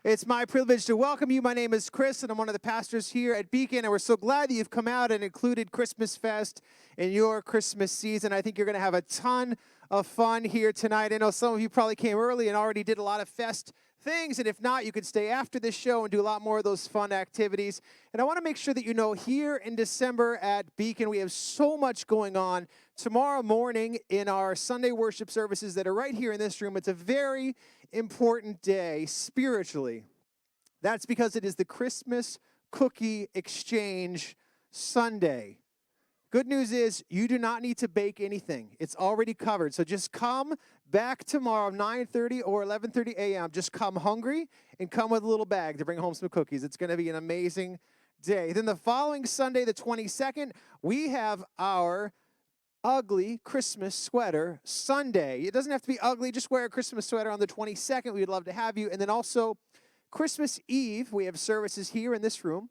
It's my privilege to welcome you. My name is Chris, and I'm one of the pastors here at Beacon, and we're so glad that you've come out and included Christmas Fest in your Christmas season. I think you're going to have a ton of fun here tonight. I know some of you probably came early and already did a lot of fest things, and if not, you can stay after this show and do a lot more of those fun activities. And I want to make sure that you know here in December at Beacon, we have so much going on. Tomorrow morning in our Sunday worship services that are right here in this room, it's a very important day spiritually. That's because it is the Christmas Cookie Exchange Sunday. Good news is you do not need to bake anything. It's already covered. So just come back tomorrow, 9:30 or 11:30 a.m. Just come hungry and come with a little bag to bring home some cookies. It's going to be an amazing day. Then the following Sunday, the 22nd, we have our ugly Christmas sweater Sunday. It doesn't have to be ugly. Just wear a Christmas sweater on the 22nd. We'd love to have you. And then also Christmas Eve, we have services here in this room,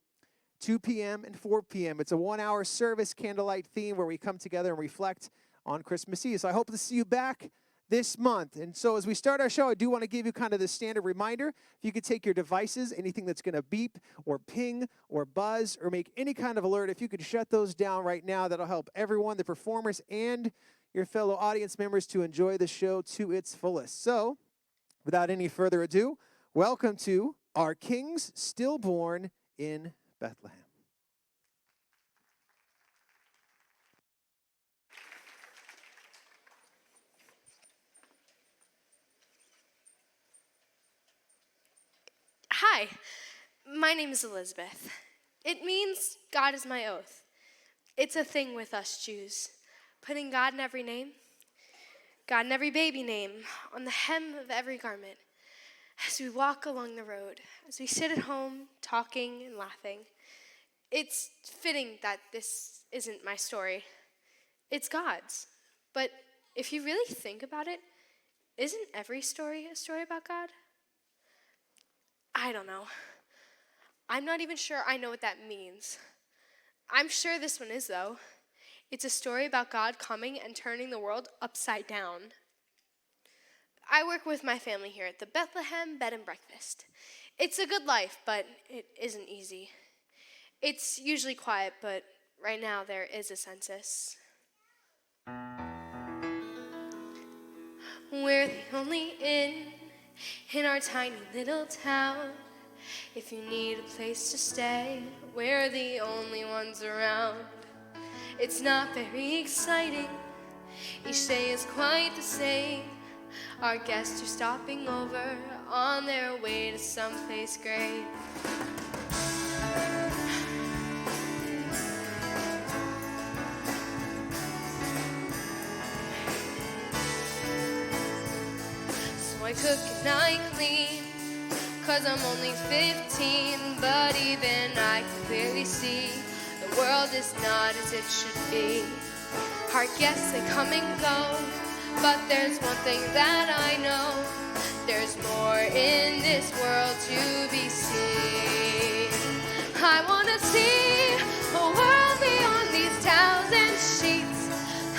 2 p.m. and 4 p.m. It's a 1-hour service, candlelight theme, where we come together and reflect on Christmas Eve. So I hope to see you back this month. And so as we start our show, I do want to give you kind of the standard reminder. If you could take your devices, anything that's going to beep or ping or buzz or make any kind of alert, if you could shut those down right now, that'll help everyone, the performers and your fellow audience members, to enjoy the show to its fullest. So without any further ado, welcome to Our King's Stillborn in Bethlehem. Hi, my name is Elizabeth. It means God is my oath. It's a thing with us Jews, putting God in every name, God in every baby name, on the hem of every garment, as we walk along the road, as we sit at home talking and laughing. It's fitting that this isn't my story. It's God's. But if you really think about it, isn't every story a story about God? I don't know. I'm not even sure I know what that means. I'm sure this one is, though. It's a story about God coming and turning the world upside down. I work with my family here at the Bethlehem Bed and Breakfast. It's a good life, but it isn't easy. It's usually quiet, but right now there is a census. We're the only inn in our tiny little town. If you need a place to stay, we're the only ones around. It's not very exciting. Each day is quite the same. Our guests are stopping over on their way to someplace great. I cook and I clean, 'cause I'm only 15, but even I can clearly see the world is not as it should be. Our guests, they come and go, but there's one thing that I know: there's more in this world to be seen. I wanna see a world beyond these towels and sheets.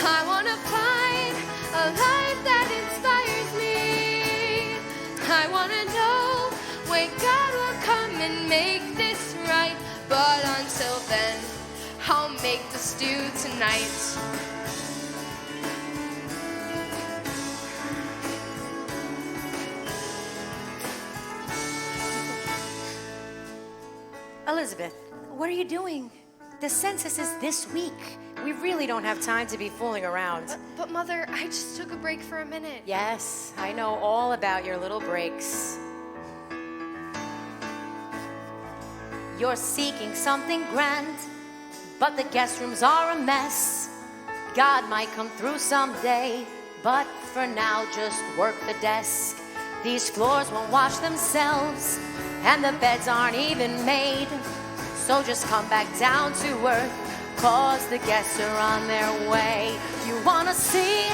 I wanna find a life that inspires me. I want to know when God will come and make this right. But until then, I'll make the stew tonight. Elizabeth, what are you doing? The census is this week. We really don't have time to be fooling around. But Mother, I just took a break for a minute. Yes, I know all about your little breaks. You're seeking something grand, but the guest rooms are a mess. God might come through someday, but for now just work the desk. These floors won't wash themselves, and the beds aren't even made. So just come back down to earth, 'cause the guests are on their way. You wanna see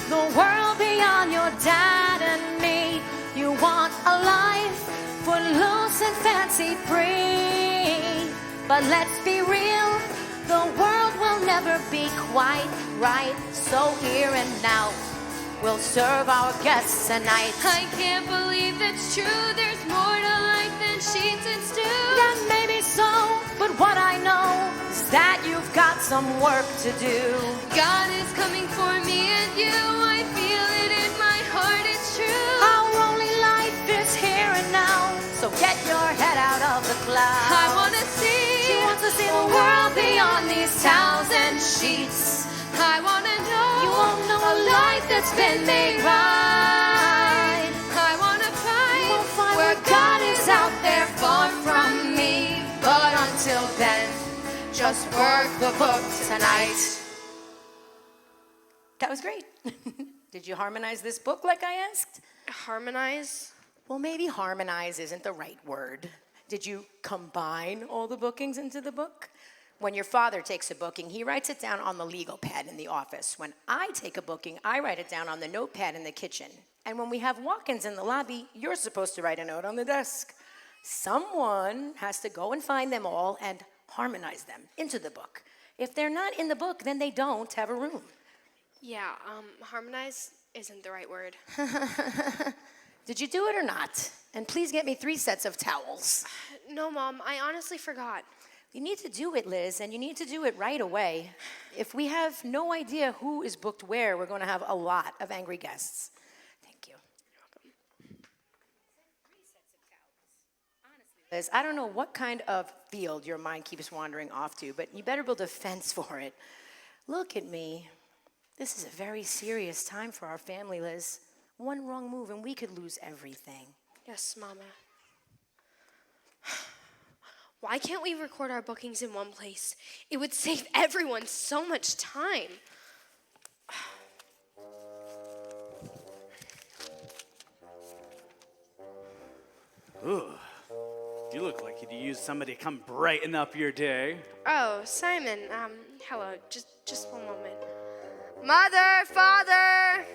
the world beyond your dad and me. You want a life footloose and fancy free. But let's be real, the world will never be quite right. So here and now, we'll serve our guests tonight. I can't believe it's true, there's more to life sheets and stew. That may be so, but what I know is that you've got some work to do. God is coming for me and you. I feel it in my heart, it's true. Our only life is here and now, so get your head out of the clouds. I wanna see. She wants to see the world beyond these towels and sheets. I wanna know. You won't know a life that's been made right. I wanna find, You won't find where where God is out there far from me. But until then, just work the book tonight. That was great. Did you harmonize this book like I asked? Harmonize? Well, maybe harmonize isn't the right word. Did you combine all the bookings into the book? When your father takes a booking, he writes it down on the legal pad in the office. When I take a booking, I write it down on the notepad in the kitchen. And when we have walk-ins in the lobby, you're supposed to write a note on the desk. Someone has to go and find them all and harmonize them into the book. If they're not in the book, then they don't have a room. Yeah, harmonize isn't the right word. Did you do it or not? And please get me 3 sets of towels. No, Mom, I honestly forgot. You need to do it, Liz, and you need to do it right away. If we have no idea who is booked where, we're going to have a lot of angry guests. Thank you. Liz, I don't know what kind of field your mind keeps wandering off to, but you better build a fence for it. Look at me. This is a very serious time for our family, Liz. One wrong move and we could lose everything. Yes, Mama. Why can't we record our bookings in one place? It would save everyone so much time. Ooh, you look like you could use somebody to come brighten up your day. Oh, Simon, hello, just one moment. Mother, Father,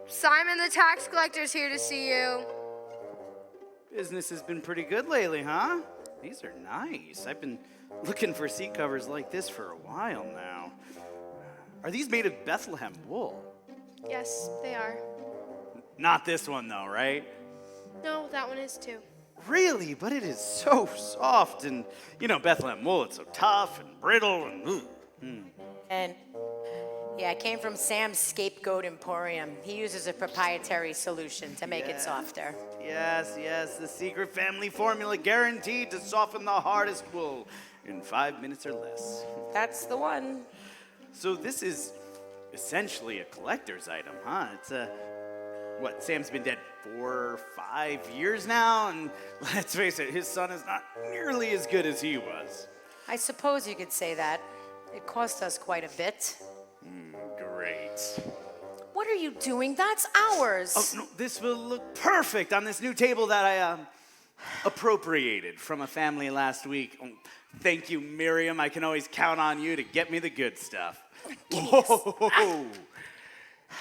Simon the tax collector's here to see you. Business has been pretty good lately, huh? These are nice. I've been looking for seat covers like this for a while now. Are these made of Bethlehem wool? Yes, they are. Not this one though, right? No, that one is too. Really? But it is so soft and, Bethlehem wool, it's so tough and brittle and And yeah, it came from Sam's Scapegoat Emporium. He uses a proprietary solution to make it softer. Yes, the secret family formula guaranteed to soften the hardest wool in 5 minutes or less. That's the one. So this is essentially a collector's item, huh? It's Sam's been dead 4 or 5 years now, and let's face it, his son is not nearly as good as he was. I suppose you could say that. It cost us quite a bit. Great. What are you doing? That's ours. Oh, no, this will look perfect on this new table that I appropriated from a family last week. Oh, thank you, Miriam. I can always count on you to get me the good stuff. Whoa.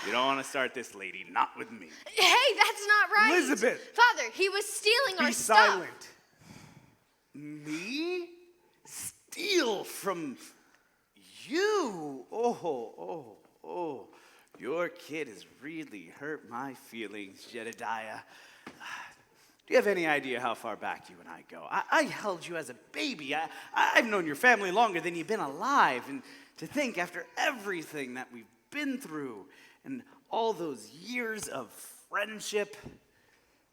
You don't want to start this, lady. Not with me. Hey, that's not right. Elizabeth. Father, he was stealing our Be stuff. silent. Me? Steal from you? Oh. Your kid has really hurt my feelings, Jedediah. Do you have any idea how far back you and I go? I held you as a baby. I've known your family longer than you've been alive. And to think after everything that we've been through and all those years of friendship,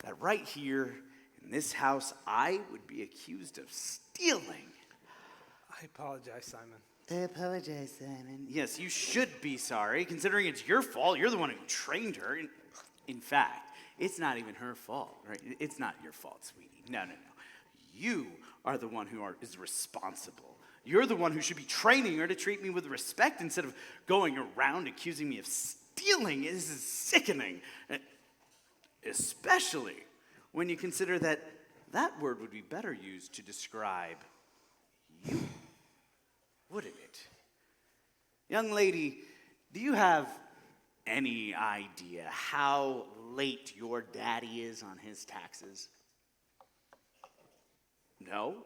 that right here in this house, I would be accused of stealing. I apologize, Simon. I apologize, Simon. Yes, you should be sorry, considering it's your fault. You're the one who trained her. In fact, it's not even her fault, right? It's not your fault, sweetie. No. You are the one who is responsible. You're the one who should be training her to treat me with respect instead of going around accusing me of stealing. This is sickening, especially when you consider that that word would be better used to describe you. Wouldn't it? Young lady, do you have any idea how late your daddy is on his taxes? No?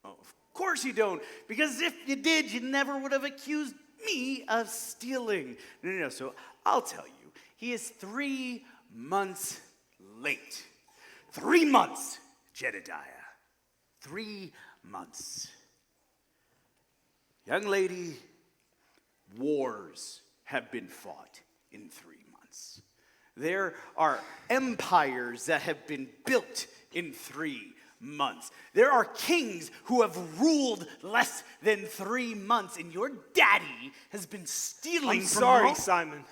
Oh, of course you don't, because if you did, you never would have accused me of stealing. No, so I'll tell you, he is 3 months late. 3 months! Jedediah. 3 months. Young lady, wars have been fought in 3 months. There are empires that have been built in 3 months. There are kings who have ruled less than 3 months, and your daddy has been stealing I'm from sorry, Rome. Simon.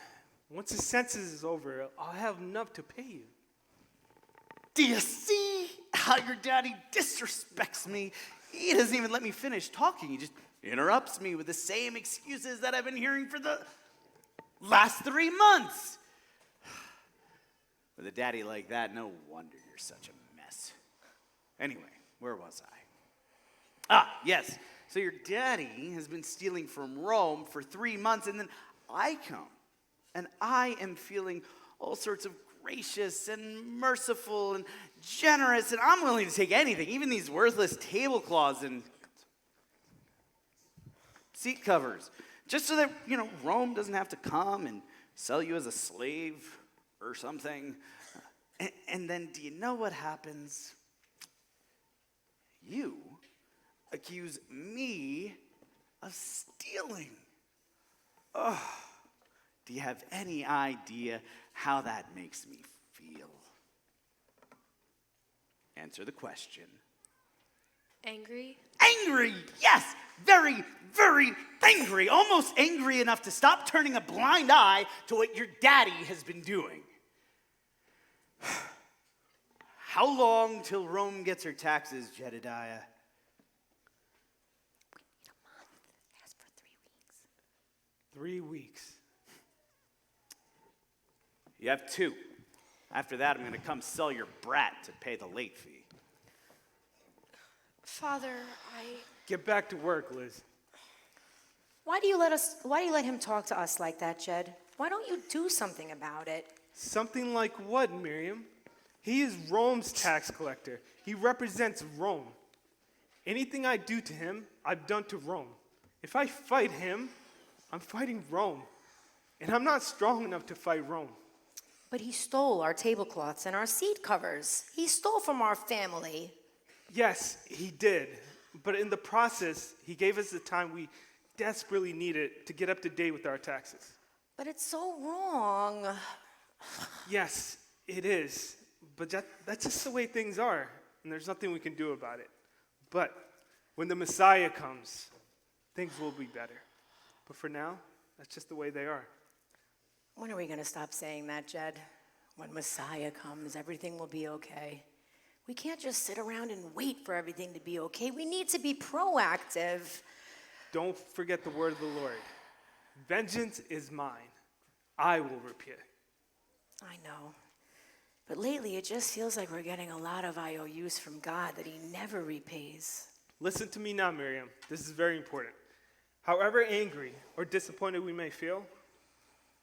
Once the census is over, I'll have enough to pay you. Do you see how your daddy disrespects me? He doesn't even let me finish talking. He just interrupts me with the same excuses that I've been hearing for the last 3 months. With a daddy like that, no wonder you're such a mess. Anyway, where was I? Yes. So your daddy has been stealing from Rome for 3 months, and then I come, and I am feeling all sorts of gracious and merciful and generous, and I'm willing to take anything, even these worthless tablecloths and seat covers, just so that, Rome doesn't have to come and sell you as a slave or something. And then do you know what happens? You accuse me of stealing. Do you have any idea how that makes me feel? Answer the question. Angry? Angry, yes, very, very angry. Almost angry enough to stop turning a blind eye to what your daddy has been doing. How long till Rome gets her taxes, Jedediah? Ask for 3 weeks. 3 weeks. You have 2. After that, I'm going to come sell your brat to pay the late fee. Father, Get back to work, Liz. Why do you let him talk to us like that, Jed? Why don't you do something about it? Something like what, Miriam? He is Rome's tax collector. He represents Rome. Anything I do to him, I've done to Rome. If I fight him, I'm fighting Rome. And I'm not strong enough to fight Rome. But he stole our tablecloths and our seat covers. He stole from our family. Yes, he did. But in the process, he gave us the time we desperately needed to get up to date with our taxes. But it's so wrong. Yes, it is. But that's just the way things are. And there's nothing we can do about it. But when the Messiah comes, things will be better. But for now, that's just the way they are. When are we going to stop saying that, Jed? When Messiah comes, everything will be okay. We can't just sit around and wait for everything to be okay. We need to be proactive. Don't forget the word of the Lord. Vengeance is mine. I will repay. I know. But lately, it just feels like we're getting a lot of IOUs from God that he never repays. Listen to me now, Miriam. This is very important. However angry or disappointed we may feel,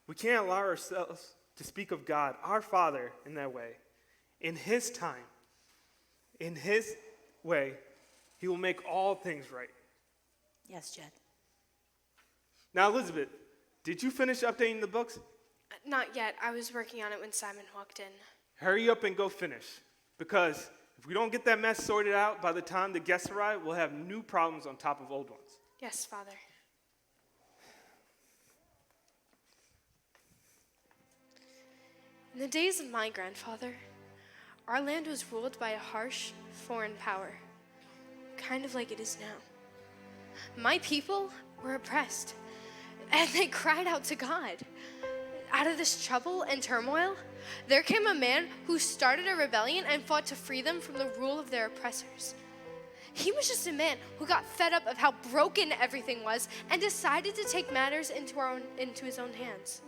we can't allow ourselves to speak of God, our Father, in that way. In his time, in his way, he will make all things right. Yes, Jed. Now, Elizabeth, did you finish updating the books? not yet. I was working on it when Simon walked in. Hurry up and go finish. Because if we don't get that mess sorted out by the time the guests arrive, we'll have new problems on top of old ones. Yes, Father. In the days of my grandfather, our land was ruled by a harsh foreign power, kind of like it is now. My people were oppressed, and they cried out to God. Out of this trouble and turmoil, there came a man who started a rebellion and fought to free them from the rule of their oppressors. He was just a man who got fed up of how broken everything was and decided to take matters into his own hands.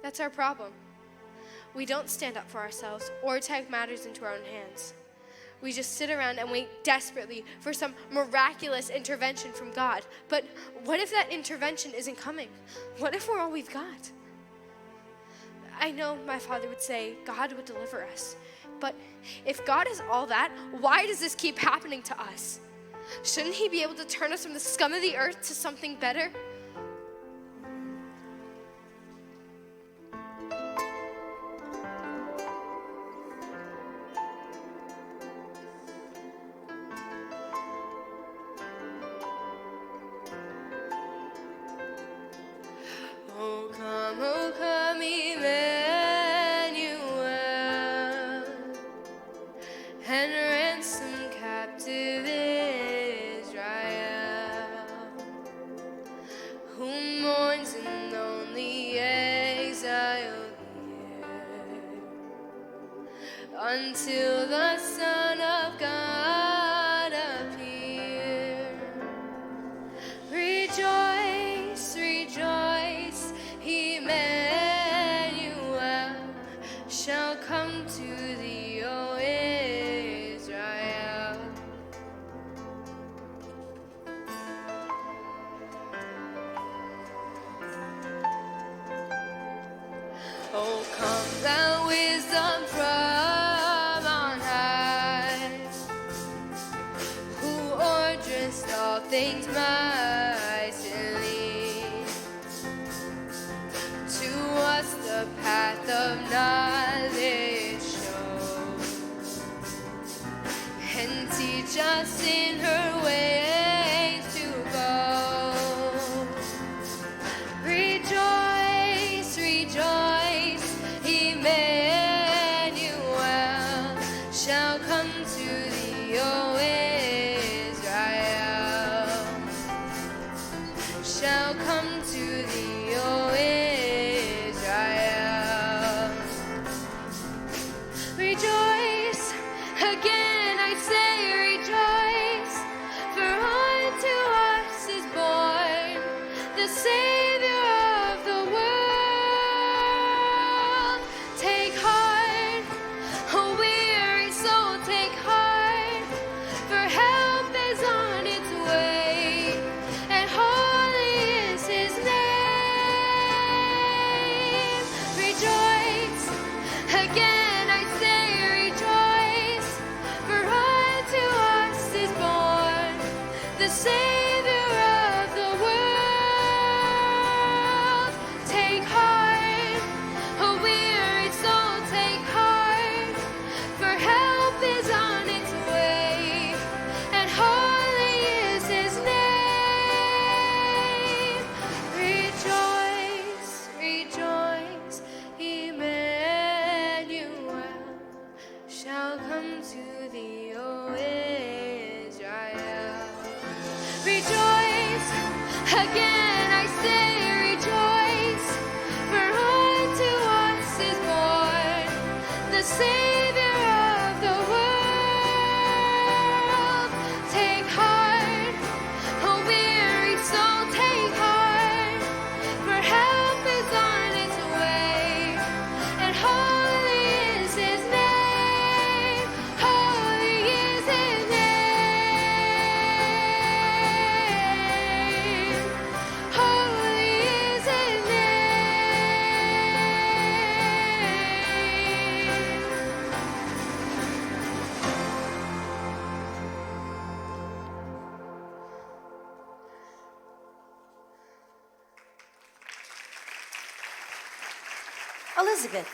That's our problem. We don't stand up for ourselves or take matters into our own hands. We just sit around and wait desperately for some miraculous intervention from God. But what if that intervention isn't coming? What if we're all we've got? I know my father would say God would deliver us. But if God is all that, why does this keep happening to us? Shouldn't he be able to turn us from the scum of the earth to something better? until the Son of God appear. Rejoice, rejoice, Emmanuel shall come to thee, O Israel. Oh, come thou wisdom from on high, who orderest all things mightily. To us the path of knowledge show, and teach us in her ways to go. Rejoice, rejoice, Emmanuel shall come to thee, O Israel. Shall come to thee, O Israel. Rejoice, again I say rejoice, for unto us is born the Savior of the world. Take heart, O weary soul, take heart, for help is on its way, and holy is his name. Rejoice, again I say rejoice, for unto us is born the Savior of the world. Take heart, O weary soul, take heart, for help is on its way, and holy is his name. Rejoice, rejoice, Emmanuel shall come to thee, O Israel. Rejoice, again I say rejoice, for unto us is born the Savior of the world. Take heart, O weary soul, take heart, for help is on its way, and holy is his name. Holy is his name. Holy is his name. Elizabeth,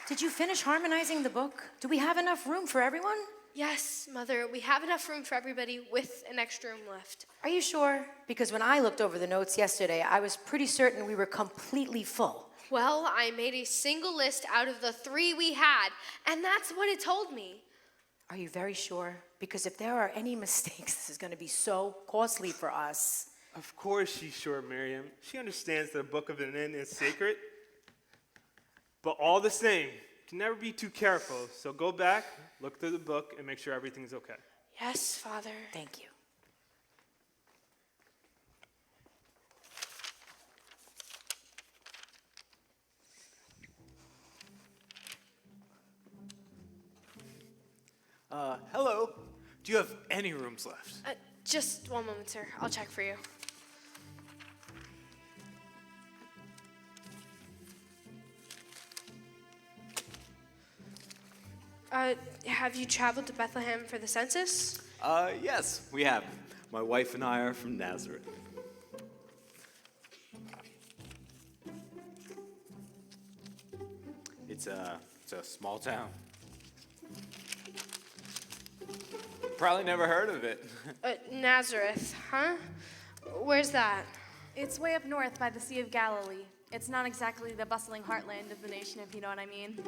did you finish harmonizing the book? Do we have enough room for everyone? Yes, Mother, we have enough room for everybody with an extra room left. Are you sure? Because when I looked over the notes yesterday, I was pretty certain we were completely full. Well, I made a single list out of the 3 we had, and that's what it told me. Are you very sure? Because if there are any mistakes, this is going to be so costly for us. Of course she's sure, Miriam. She understands the Book of the Inn is sacred. But all the same, you can never be too careful. So go back, look through the book, and make sure everything's okay. Yes, Father. Thank you. Hello. Do you have any rooms left? Just one moment, sir. I'll check for you. Have you traveled to Bethlehem for the census? Yes, we have. My wife and I are from Nazareth. It's a small town. Probably never heard of it. Nazareth, huh? Where's that? It's way up north by the Sea of Galilee. It's not exactly the bustling heartland of the nation, if you know what I mean.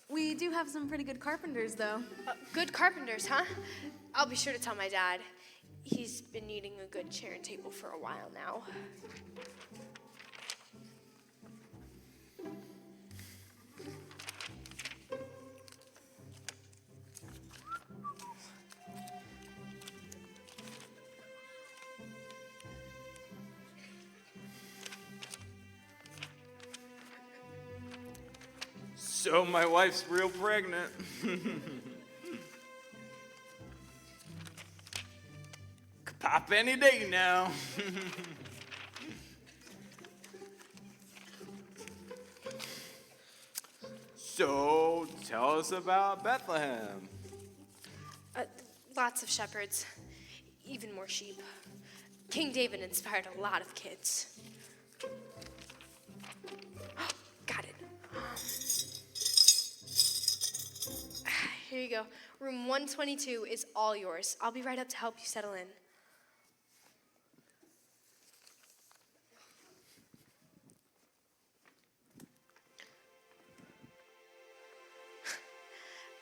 We do have some pretty good carpenters, though. Good carpenters, huh? I'll be sure to tell my dad. He's been needing a good chair and table for a while now. So my wife's real pregnant. Could pop any day now. So tell us about Bethlehem. Lots of shepherds, even more sheep. King David inspired a lot of kids. Got it. Here you go. Room 122 is all yours. I'll be right up to help you settle in.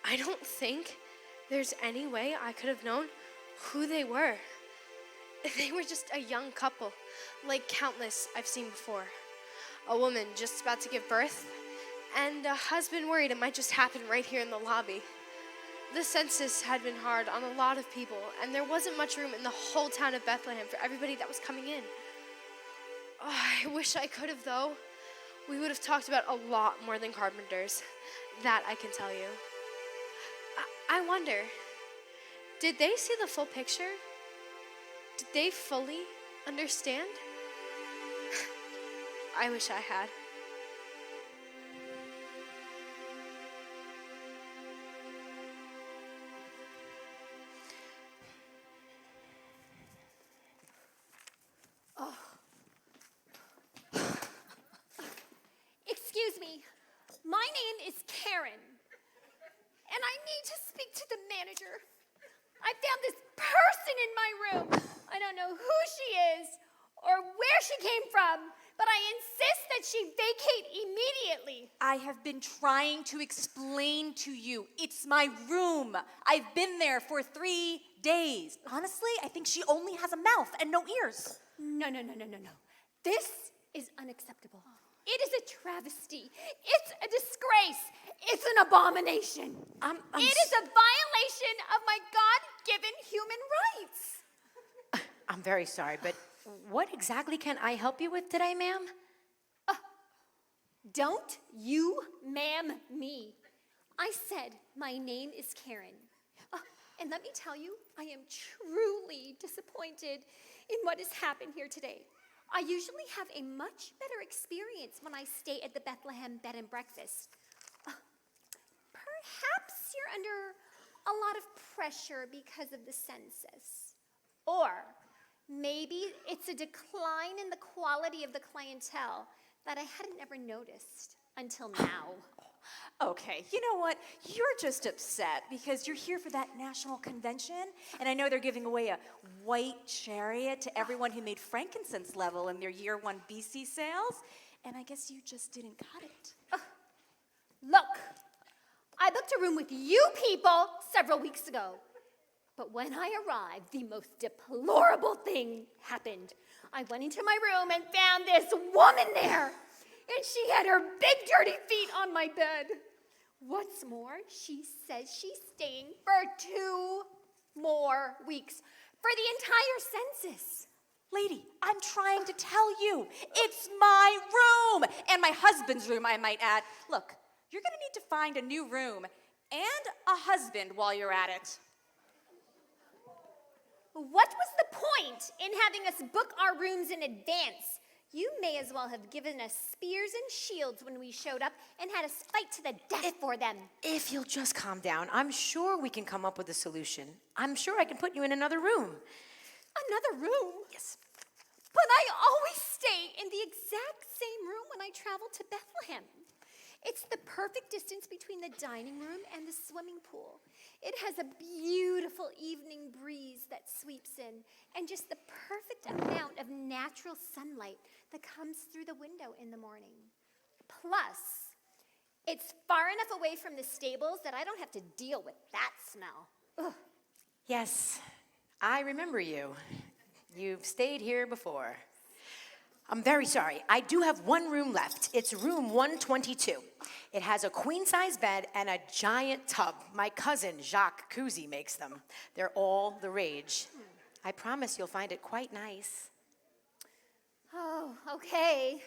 I don't think there's any way I could have known who they were. They were just a young couple, like countless I've seen before. A woman just about to give birth, and a husband worried it might just happen right here in the lobby. The census had been hard on a lot of people, and there wasn't much room in the whole town of Bethlehem for everybody that was coming in. Oh, I wish I could have, though. We would have talked about a lot more than carpenters. That I can tell you. I wonder, did they see the full picture? Did they fully understand? I wish I had. Excuse me, my name is Karen, and I need to speak to the manager. I found this person in my room. I don't know who she is or where she came from, but I insist that she vacate immediately. I have been trying to explain to you. It's my room. I've been there for 3 days. Honestly, I think she only has a mouth and no ears. No. This is unacceptable. It is a travesty. It's a disgrace. It's an abomination. It is a violation of my God-given human rights. I'm very sorry, but what exactly can I help you with today, ma'am? Don't you ma'am me. I said my name is Karen. And let me tell you, I am truly disappointed in what has happened here today. I usually have a much better experience when I stay at the Bethlehem Bed and Breakfast. Perhaps you're under a lot of pressure because of the census. Or maybe it's a decline in the quality of the clientele that I hadn't ever noticed until now. Okay, you know what? You're just upset because you're here for that national convention, and I know they're giving away a white chariot to everyone who made frankincense level in their year 1 BC sales, and I guess you just didn't cut it. Look, I booked a room with you people several weeks ago. But when I arrived, the most deplorable thing happened. I went into my room and found this woman there, and she had her big dirty feet on my bed. What's more, she says she's staying for 2 more weeks for the entire census. Lady, I'm trying to tell you, it's my room, and my husband's room, I might add. Look, you're gonna need to find a new room and a husband while you're at it. What was the point in having us book our rooms in advance? You may as well have given us spears and shields when we showed up and had us fight to the death for them. If you'll just calm down, I'm sure we can come up with a solution. I'm sure I can put you in another room. Another room? Yes. But I always stay in the exact same room when I travel to Bethlehem. It's the perfect distance between the dining room and the swimming pool. It has a beautiful evening breeze that sweeps in, and just the perfect amount of natural sunlight that comes through the window in the morning. Plus, it's far enough away from the stables that I don't have to deal with that smell. Ugh. Yes, I remember you. You've stayed here before. I'm very sorry. I do have one room left. It's room 122. It has a queen-size bed and a giant tub. My cousin, Jacques Cousy, makes them. They're all the rage. I promise you'll find it quite nice. Oh, okay.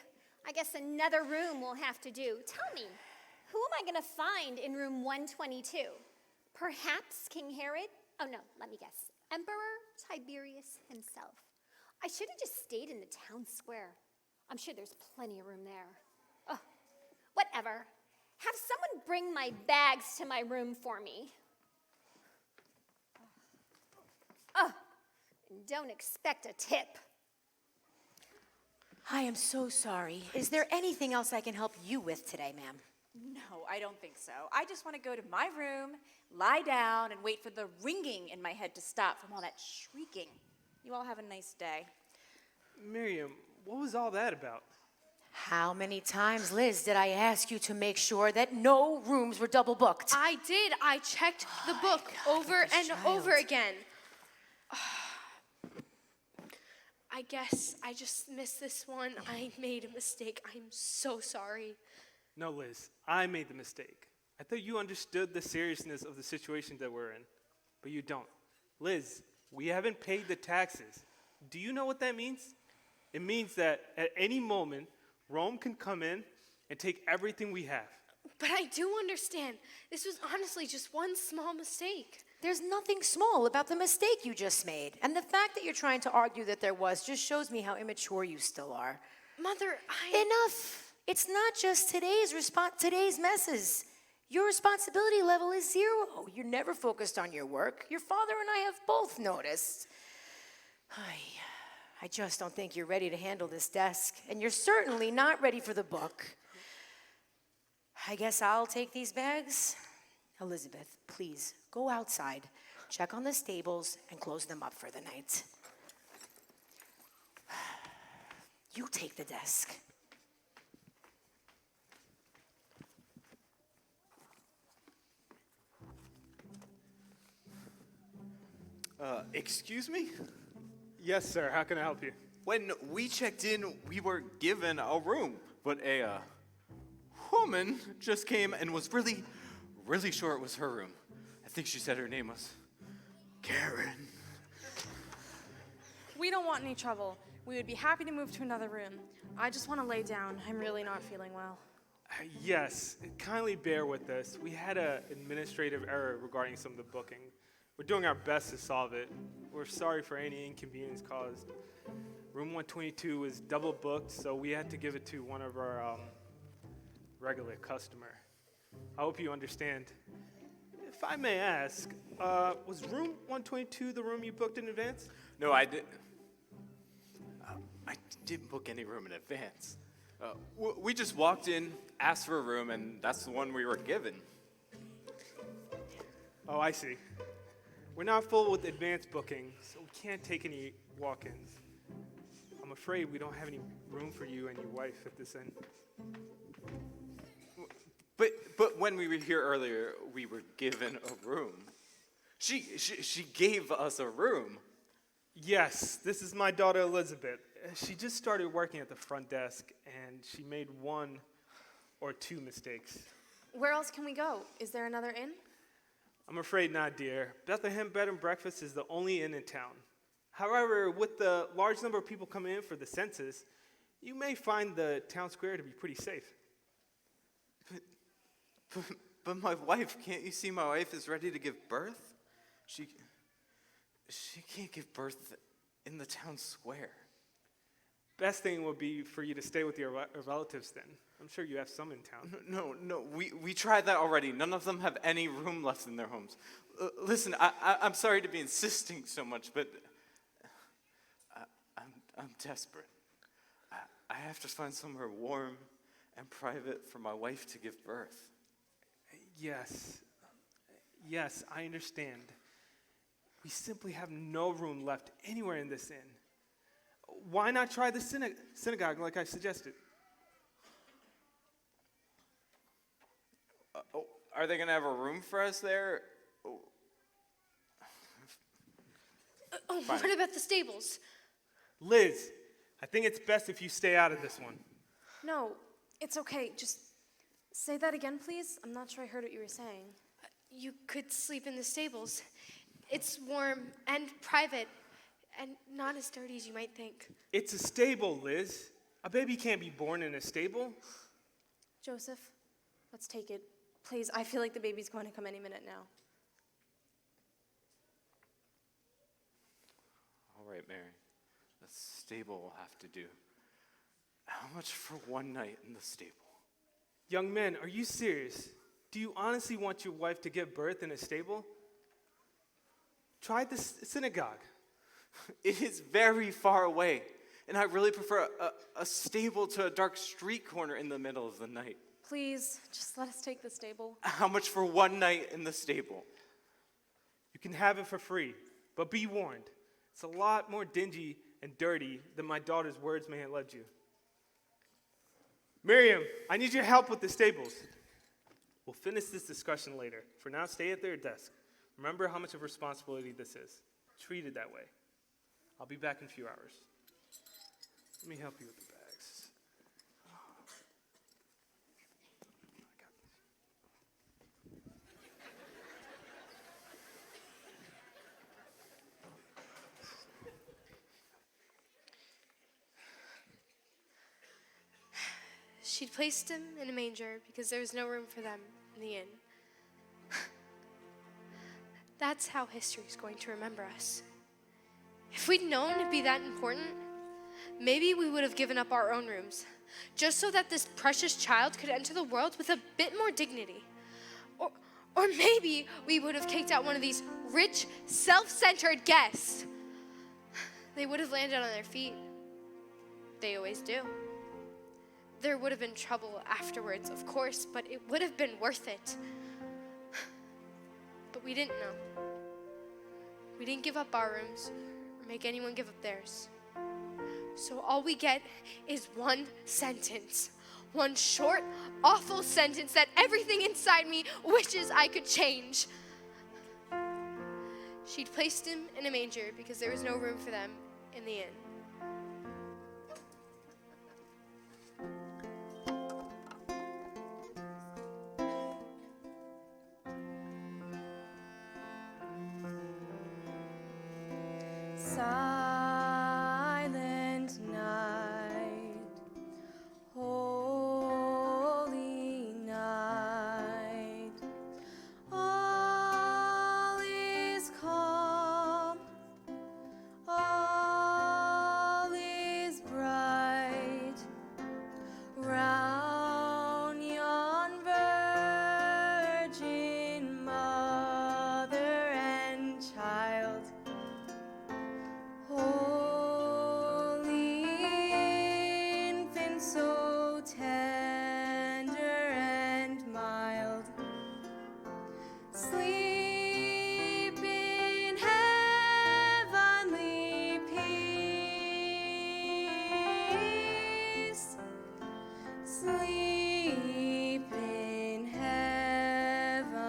I guess another room will have to do. Tell me, Who am I going to find in room 122? Perhaps King Herod? Oh no, let me guess. Emperor Tiberius himself. I should have just stayed in the town square. I'm sure there's plenty of room there. Oh, whatever. Have someone bring my bags to my room for me. Oh, and don't expect a tip. I am so sorry. Is there anything else I can help you with today, ma'am? No, I don't think so. I just want to go to my room, lie down, and wait for the ringing in my head to stop from all that shrieking. You all have a nice day. Miriam, what was all that about? How many times, Liz, did I ask you to make sure that no rooms were double booked? I did. I checked the book over and over again. I guess I just missed this one. I made a mistake. I'm so sorry. No, Liz, I made the mistake. I thought you understood the seriousness of the situation that we're in, but you don't. Liz, we haven't paid the taxes. Do you know what that means? It means that at any moment, Rome can come in and take everything we have. But I do understand. This was honestly just one small mistake. There's nothing small about the mistake you just made. And the fact that you're trying to argue that there was just shows me how immature you still are. Mother, Enough! It's not just today's messes. Your responsibility level is 0. You're never focused on your work. Your father and I have both noticed. I just don't think you're ready to handle this desk. And you're certainly not ready for the book. I guess I'll take these bags. Elizabeth, please go outside, check on the stables, and close them up for the night. You take the desk. Excuse me? Yes, sir. How can I help you? When we checked in, we were given a room, but a woman just came and was really sure it was her room. I think she said her name was Karen. We don't want any trouble. We would be happy to move to another room. I just want to lay down. I'm really not feeling well. Yes, kindly bear with us. We had an administrative error regarding some of the booking. We're doing our best to solve it. We're sorry for any inconvenience caused. Room 122 is double booked, so we had to give it to one of our regular customer. I hope you understand. If I may ask, was room 122 the room you booked in advance? No, I didn't. I didn't book any room in advance. We just walked in, asked for a room, and that's the one we were given. Oh, I see. We're not full with advanced booking, so we can't take any walk-ins. I'm afraid we don't have any room for you and your wife at this end. But when we were here earlier, we were given a room. She gave us a room. Yes, this is my daughter Elizabeth. She just started working at the front desk, and she made 1 or 2 mistakes. Where else can we go? Is there another inn? I'm afraid not, dear. Bethlehem Bed and Breakfast is the only inn in town. However, with the large number of people coming in for the census, you may find the town square to be pretty safe. But my wife, can't you see my wife is ready to give birth? She can't give birth in the town square. Best thing would be for you to stay with your relatives then. I'm sure you have some in town. No, we tried that already. None of them have any room left in their homes. Listen, I'm sorry to be insisting so much, but I'm desperate. I have to find somewhere warm and private for my wife to give birth. Yes, I understand. We simply have no room left anywhere in this inn. Why not try the synagogue like I suggested? Are they going to have a room for us there? What about the stables? Liz, I think it's best if you stay out of this one. No, it's okay. Just say that again, please. I'm not sure I heard what you were saying. You could sleep in the stables. It's warm and private and not as dirty as you might think. It's a stable, Liz. A baby can't be born in a stable. Joseph, Let's take it. Please, I feel like the baby's going to come any minute now. All right, Mary. The stable will have to do. How much for one night in the stable? Young man, are you serious? Do you honestly want your wife to give birth in a stable? Try the synagogue. It is very far away, and I really prefer a stable to a dark street corner in the middle of the night. Please, just let us take the stable. How much for one night in the stable? You can have it for free, but be warned. It's a lot more dingy and dirty than my daughter's words may have led you. Miriam, I need your help with the stables. We'll finish this discussion later. For now, stay at their desk. Remember how much of a responsibility this is. Treat it that way. I'll be back in a few hours. Let me help you with the bags. I got this. She'd placed him in a manger because there was no room for them in the inn. That's how history's going to remember us. If we'd known it'd be that important, maybe we would have given up our own rooms, just so that this precious child could enter the world with a bit more dignity. Or maybe we would have kicked out one of these rich, self-centered guests. They would have landed on their feet. They always do. There would have been trouble afterwards, of course, but it would have been worth it. But we didn't know. We didn't give up our rooms or make anyone give up theirs. So all we get is one sentence. One short, awful sentence that everything inside me wishes I could change. She'd placed him in a manger because there was no room for them in the inn. Silent night, holy night, all is calm, all is bright, round yon virgin mother and child. Holy infant, so tender and mild, sleep in heavenly peace, sleep in heavenly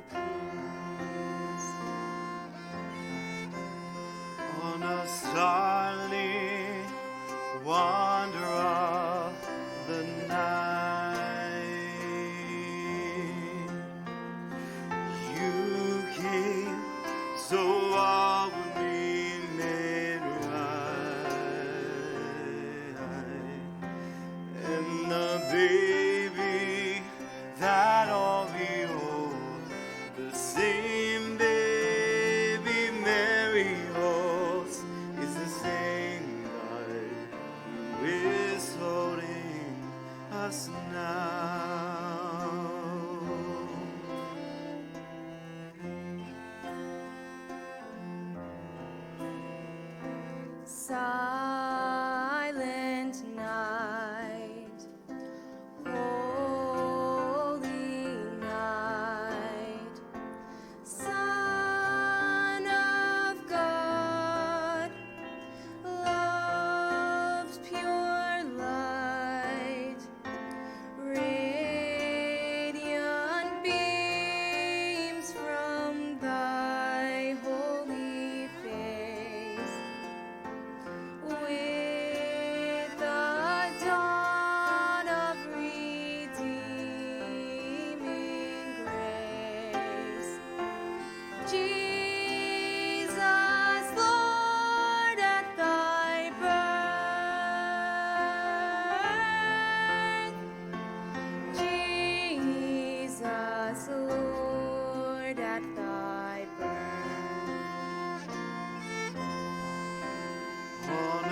peace. On a starry wander of the night, you came so all would be made right, and the baby that all behold, the same baby Mary holds, is the same God who is holding us now.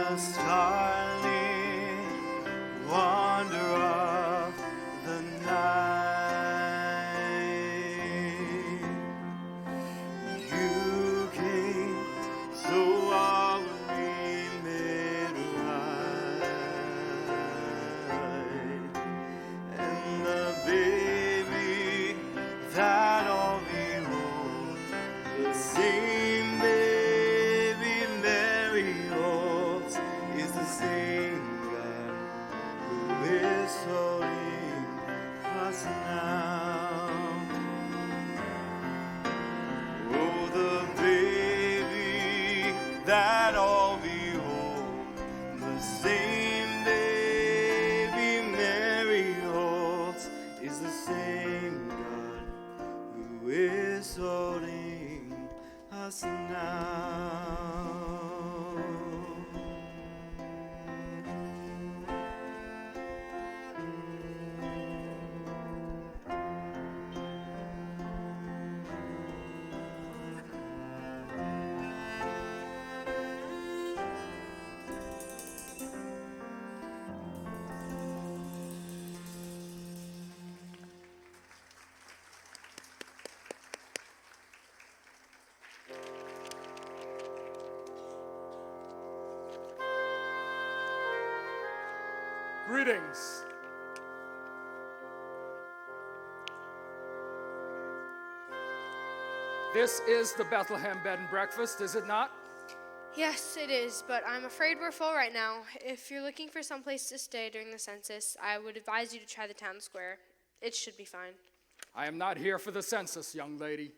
the starlit wonder of the night. You came so all would be made right, and the baby that all behold, the same baby Mary holds, is the same God who is holding us now. Oh, the baby that all behold, the same baby Mary holds, is the same God who is holding us now. Greetings. This is the Bethlehem Bed and Breakfast, is it not? Yes, it is, but I'm afraid we're full right now. If you're looking for some place to stay during the census, I would advise you to try the town square. It should be fine. I am not here for the census, young lady.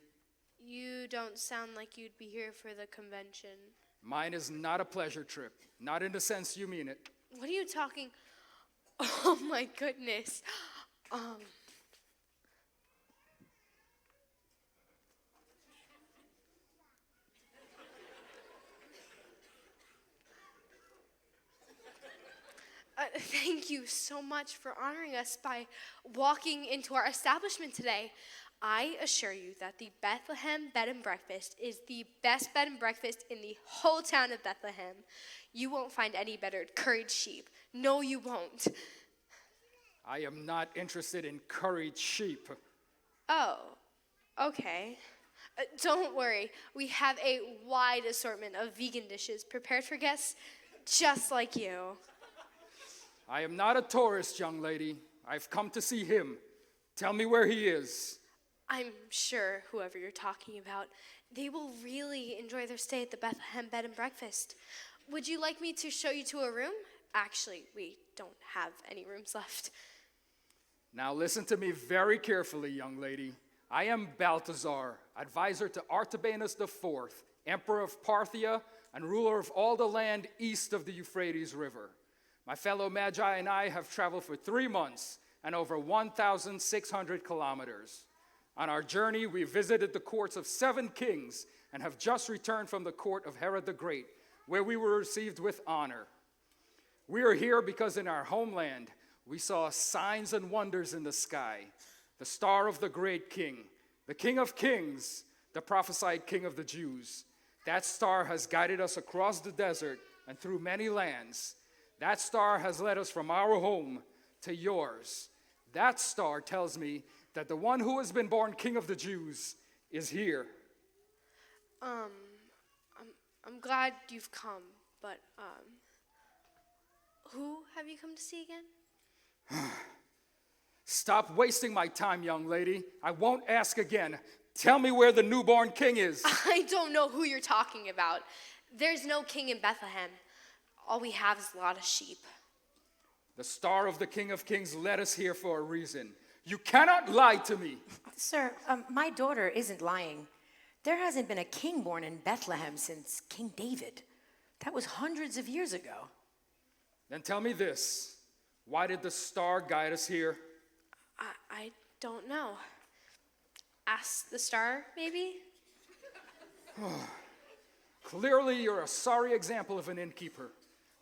You don't sound like you'd be here for the convention. Mine is not a pleasure trip, not in the sense you mean it. What are you talking? Oh my goodness. Thank you so much for honoring us by walking into our establishment today. I assure you that the Bethlehem Bed and Breakfast is the best bed and breakfast in the whole town of Bethlehem. You won't find any better curried sheep. No, you won't. I am not interested in curried sheep. Oh, okay. Don't worry. We have a wide assortment of vegan dishes prepared for guests just like you. I am not a tourist, young lady. I've come to see him. Tell me where he is. I'm sure whoever you're talking about, they will really enjoy their stay at the Bethlehem Bed and Breakfast. Would you like me to show you to a room? Actually, we don't have any rooms left. Now listen to me very carefully, young lady. I am Balthazar, advisor to Artabanus IV, emperor of Parthia and ruler of all the land east of the Euphrates River. My fellow Magi and I have traveled for 3 months and over 1,600 kilometers. On our journey, we visited the courts of 7 kings and have just returned from the court of Herod the Great, where we were received with honor. We are here because in our homeland, we saw signs and wonders in the sky. The star of the great king, the King of Kings, the prophesied King of the Jews. That star has guided us across the desert and through many lands. That star has led us from our home to yours. That star tells me that the one who has been born King of the Jews is here. I'm glad you've come, but, who have you come to see again? Stop wasting my time, young lady. I won't ask again. Tell me where the newborn king is. I don't know who you're talking about. There's no king in Bethlehem. All we have is a lot of sheep. The star of the King of Kings led us here for a reason. You cannot lie to me. Sir, my daughter isn't lying. There hasn't been a king born in Bethlehem since King David. That was hundreds of years ago. Then tell me this. Why did the star guide us here? I don't know. Ask the star, maybe? Clearly, you're a sorry example of an innkeeper.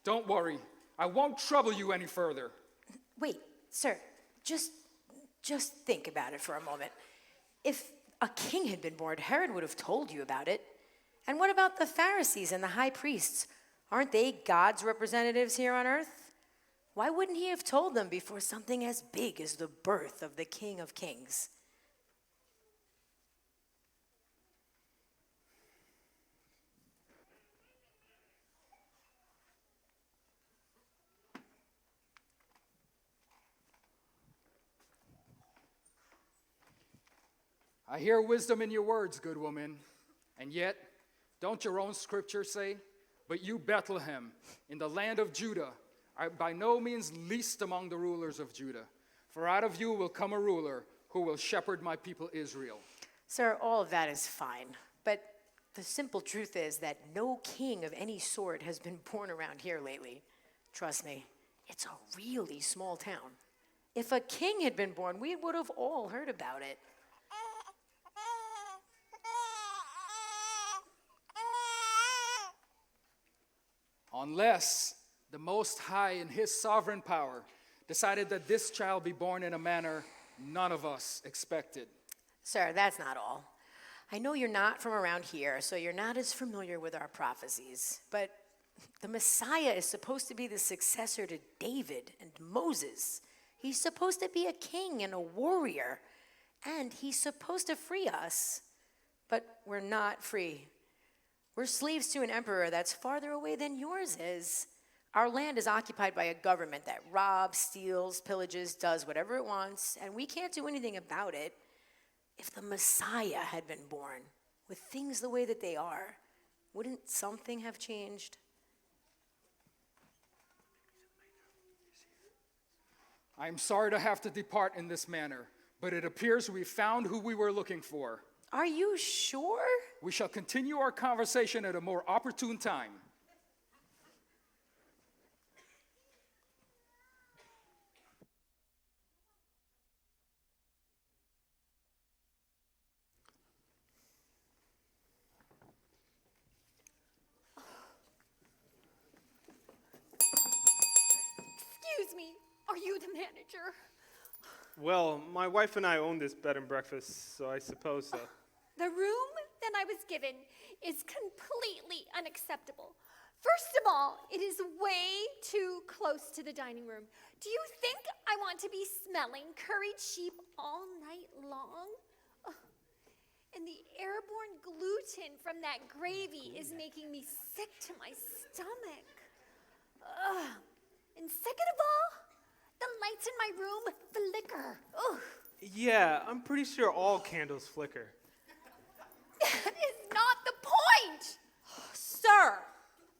Don't worry. I won't trouble you any further. Wait, sir, just think about it for a moment. If a king had been born, Herod would have told you about it. And what about the Pharisees and the high priests? Aren't they God's representatives here on earth? Why wouldn't he have told them before something as big as the birth of the King of Kings? I hear wisdom in your words, good woman. And yet, don't your own scriptures say, "But you, Bethlehem, in the land of Judah, are by no means least among the rulers of Judah. For out of you will come a ruler who will shepherd my people Israel." Sir, all of that is fine. But the simple truth is that no king of any sort has been born around here lately. Trust me, it's a really small town. If a king had been born, we would have all heard about it. Unless the Most High in his sovereign power decided that this child be born in a manner none of us expected. Sir, that's not all. I know you're not from around here, so you're not as familiar with our prophecies. But the Messiah is supposed to be the successor to David and Moses. He's supposed to be a king and a warrior. And he's supposed to free us. But we're not free. We're slaves to an emperor that's farther away than yours is. Our land is occupied by a government that robs, steals, pillages, does whatever it wants, and we can't do anything about it. If the Messiah had been born, with things the way that they are, wouldn't something have changed? I am sorry to have to depart in this manner, but it appears we found who we were looking for. Are you sure? We shall continue our conversation at a more opportune time. Excuse me, are you the manager? Well, my wife and I own this bed and breakfast, so I suppose so. The room that I was given is completely unacceptable. First of all, it is way too close to the dining room. Do you think I want to be smelling curried sheep all night long? Ugh. And the airborne gluten from that gravy is making me sick to my stomach. Ugh. And second of all, the lights in my room flicker. Ugh. Yeah, I'm pretty sure all candles flicker. That is not the point. Sir,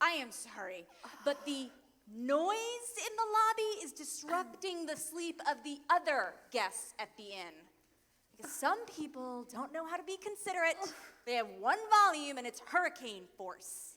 I am sorry, but the noise in the lobby is disrupting the sleep of the other guests at the inn. Because some people don't know how to be considerate. They have one volume and it's hurricane force.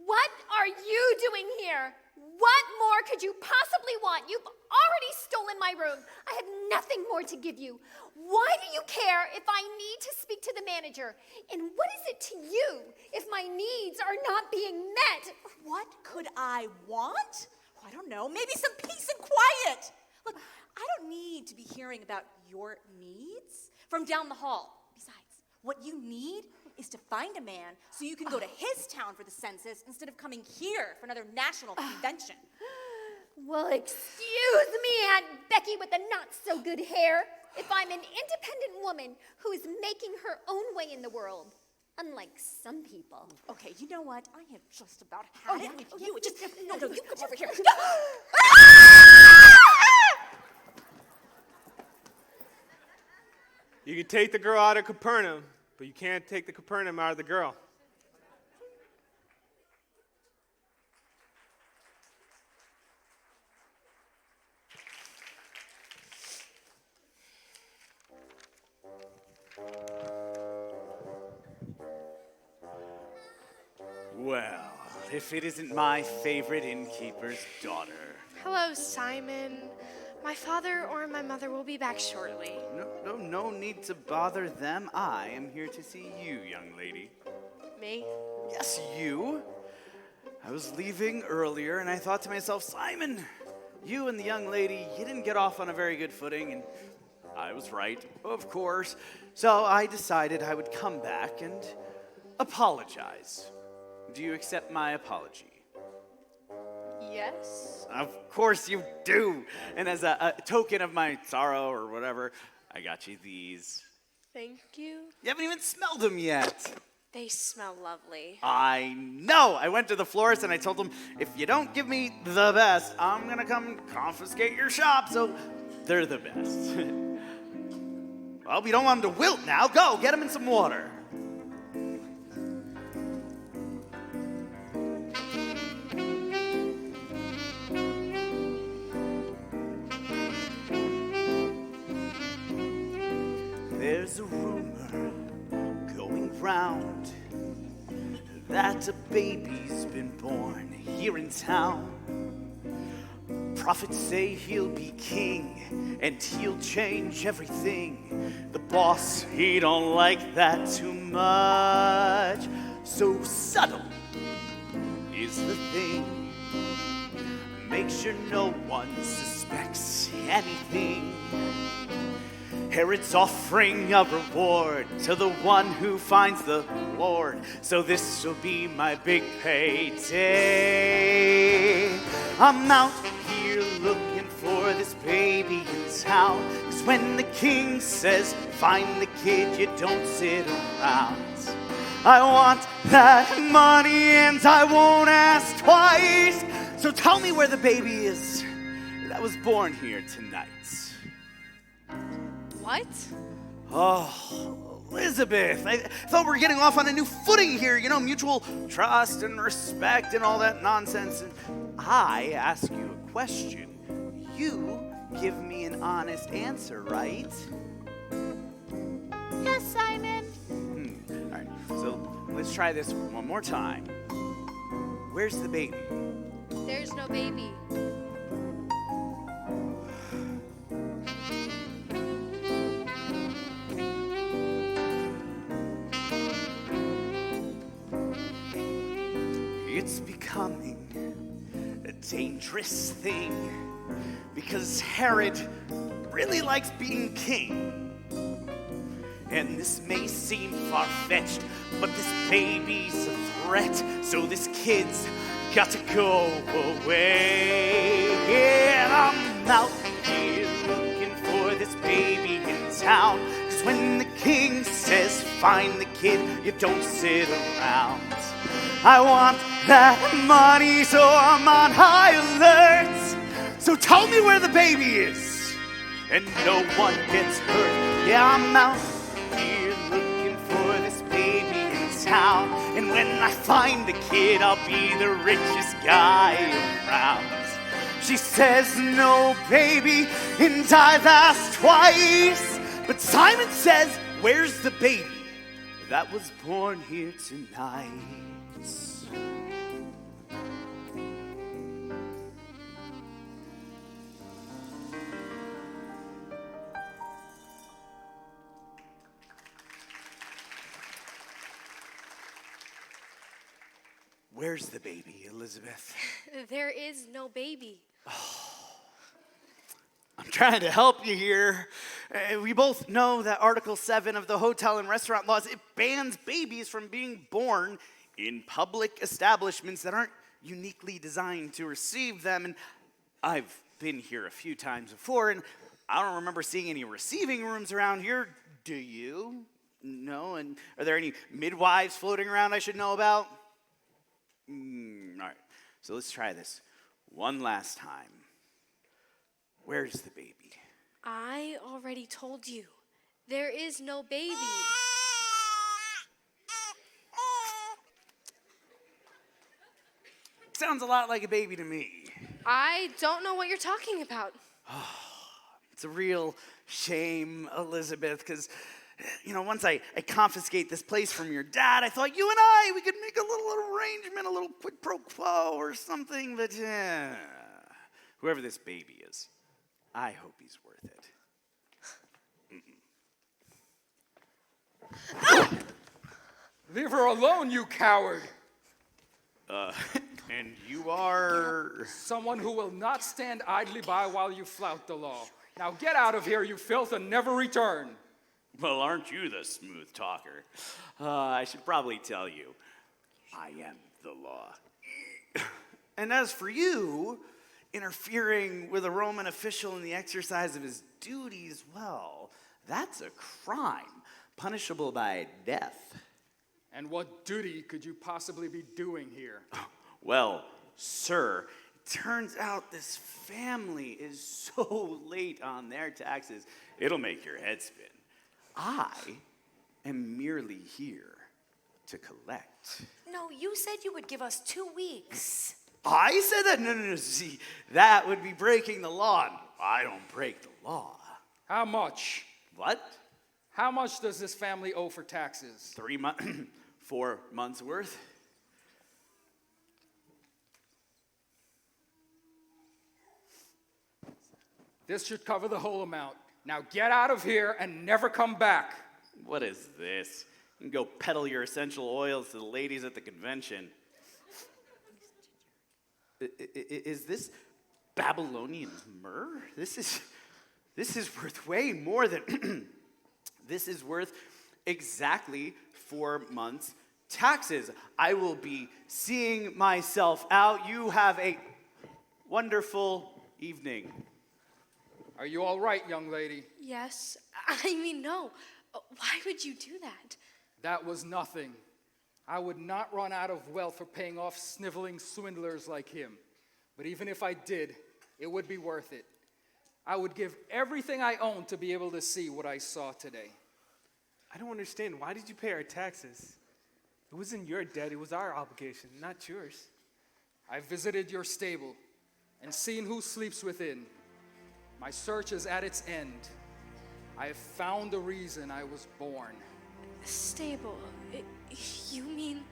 What are you doing here? What more could you possibly want? You've already stolen my room. I have nothing more to give you. Why do you care if I need to speak to the manager? And what is it to you if my needs are not being met? What could I want? I don't know, maybe some peace and quiet. Look, I don't need to be hearing about your needs from down the hall. Besides, what you need is to find a man so you can go to his town for the census instead of coming here for another national convention. Well, excuse me, Aunt Becky with the not-so-good hair, if I'm an independent woman who is making her own way in the world, unlike some people. Okay, you know what? I have just about had it with you. Just, no, you come over here. You can take the girl out of Capernaum, but you can't take the Capernaum out of the girl. Well, if it isn't my favorite innkeeper's daughter. Hello, Simon. My father or my mother will be back shortly. No need to bother them. I am here to see you, young lady. Me? Yes, you. I was leaving earlier and I thought to myself, Simon, you and the young lady, you didn't get off on a very good footing, and I was right, of course. So I decided I would come back and apologize. Do you accept my apology? Yes? Of course you do. And as a token of my sorrow or whatever, I got you these. Thank you. You haven't even smelled them yet. They smell lovely. I know. I went to the florist and I told him, if you don't give me the best, I'm going to come confiscate your shop. So they're the best. Well, we don't want them to wilt now. Go, get them in some water. There's a rumor going round that a baby's been born here in town. Prophets say he'll be king and he'll change everything. The boss, he don't like that too much. So subtle is the thing. Make sure no one suspects anything. Herod's offering a reward to the one who finds the Lord. So this will be my big payday. I'm out here looking for this baby in town. 'Cause when the king says, find the kid, you don't sit around. I want that money and I won't ask twice. So tell me where the baby is that was born here tonight. What? Oh, Elizabeth, I thought we were getting off on a new footing here, you know, mutual trust and respect and all that nonsense. And I ask you a question. You give me an honest answer, right? Yes, Simon. All right, so let's try this one more time. Where's the baby? There's no baby. It's becoming a dangerous thing because Herod really likes being king. And this may seem far-fetched, but this baby's a threat, so this kid's got to go away. And I'm out here looking for this baby in town, 'cause when the king says find the kid, you don't sit around. I want that money, so I'm on high alert. So tell me where the baby is, and no one gets hurt. Yeah, I'm out here looking for this baby in town, and when I find the kid, I'll be the richest guy around. She says no, baby, and I've asked twice, but Simon says, where's the baby that was born here tonight? Where's the baby, Elizabeth? There is no baby. I'm trying to help you here. We both know that Article 7 of the Hotel and Restaurant Laws, it bans babies from being born in public establishments that aren't uniquely designed to receive them. And I've been here a few times before, and I don't remember seeing any receiving rooms around here. Do you? No? And are there any midwives floating around I should know about? All right, so let's try this one last time. Where's the baby? I already told you. There is no baby. Sounds a lot like a baby to me. I don't know what you're talking about. It's a real shame, Elizabeth, because, you know, once I confiscate this place from your dad, I thought you and we could make a little arrangement, a little quid pro quo or something, but whoever this baby is, I hope he's worth it. Leave her alone, you coward. And you are... Someone who will not stand idly by while you flout the law. Now get out of here, you filth, and never return. Well, aren't you the smooth talker? I should probably tell you, I am the law. And as for you, interfering with a Roman official in the exercise of his duties, well, that's a crime, punishable by death. And what duty could you possibly be doing here? Well, sir, it turns out this family is so late on their taxes, it'll make your head spin. I am merely here to collect. No, you said you would give us 2 weeks. I said that? No. See, that would be breaking the law. I don't break the law. How much? What? How much does this family owe for taxes? 3 months, 4 months worth? This should cover the whole amount. Now get out of here and never come back. What is this? You can go peddle your essential oils to the ladies at the convention. Is this Babylonian myrrh? This is worth way more than this is worth exactly 4 months' taxes. I will be seeing myself out. You have a wonderful evening. Are you all right, young lady? Yes. I mean, no. Why would you do that? That was nothing. I would not run out of wealth for paying off sniveling swindlers like him. But even if I did, it would be worth it. I would give everything I own to be able to see what I saw today. I don't understand. Why did you pay our taxes? It wasn't your debt, it was our obligation, not yours. I visited your stable and seen who sleeps within. My search is at its end. I have found the reason I was born. Stable. You mean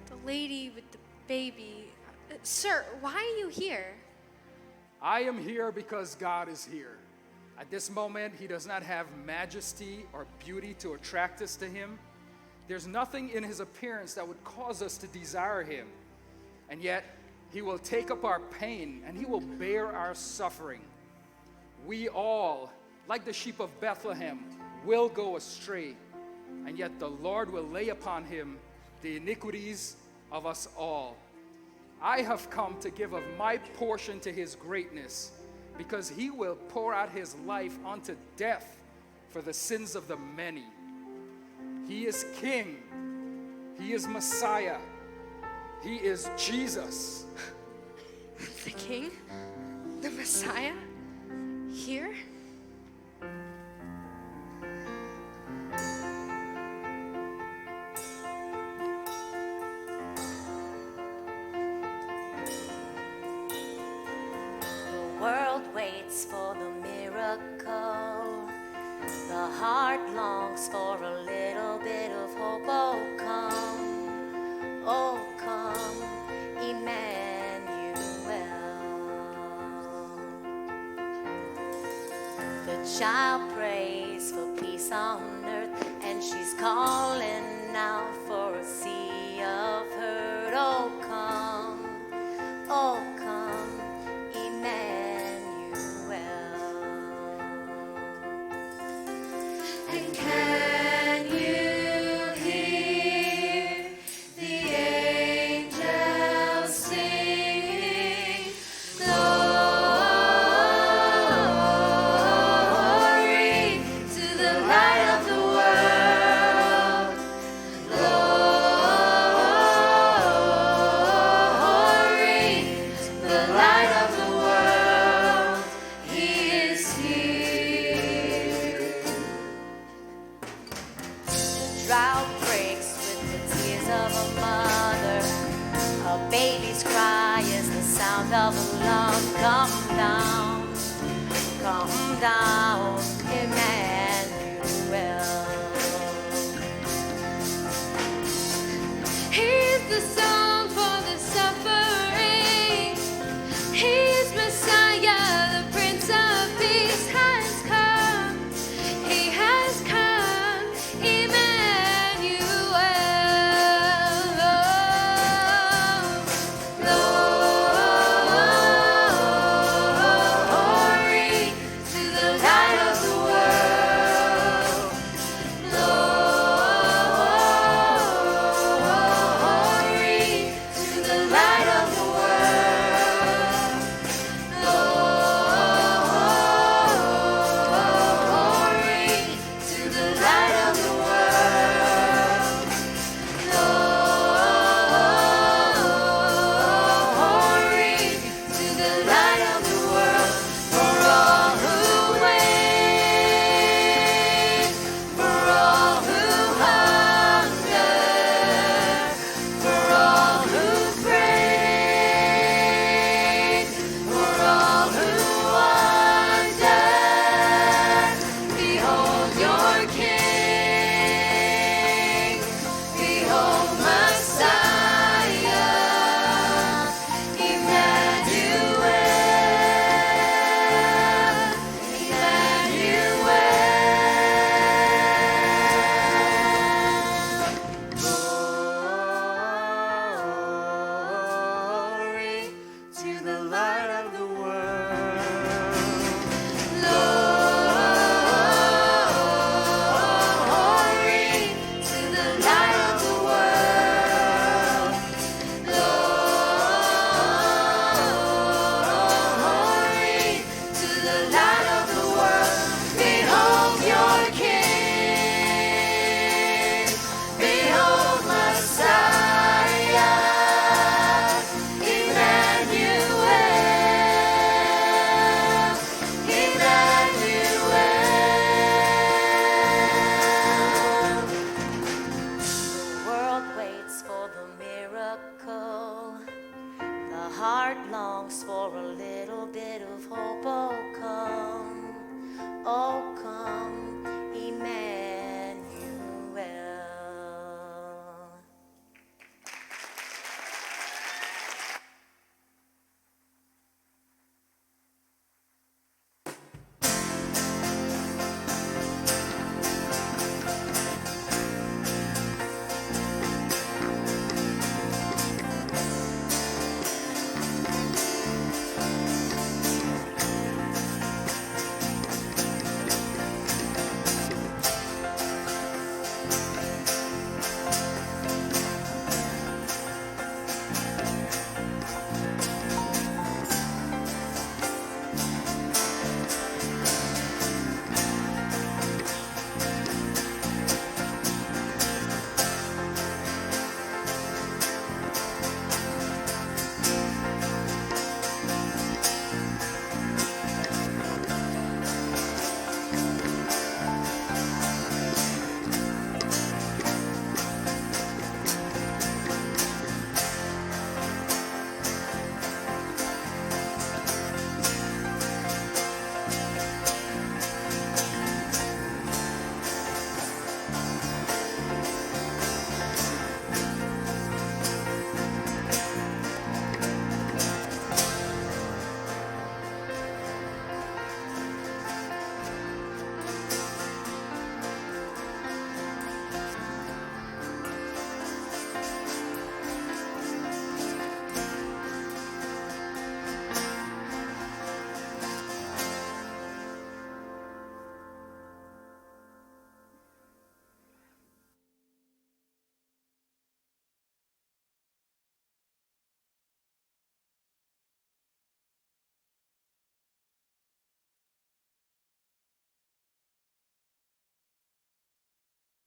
the lady with the baby? Sir, why are you here? I am here because God is here. At this moment, he does not have majesty or beauty to attract us to him. There's nothing in his appearance that would cause us to desire him. And yet, he will take up our pain and he will bear our suffering. We all, like the sheep of Bethlehem, will go astray. And yet the Lord will lay upon him the iniquities of us all. I have come to give of my portion to his greatness, because he will pour out his life unto death for the sins of the many. He is King. He is Messiah. He is Jesus. The King? The Messiah? Here? The world waits for the miracle. The heart longs for a little bit of hope. Oh come, Emmanuel. The child prays for peace on earth, and she's calling out for a sea of hurt. Oh come, Emmanuel. And can you hear the angels singing? Glory to the light of the world. Glory to the light of the world. He is here. The drought breaks with the tears of a mother. A baby's cry is the sound of a love. Come down,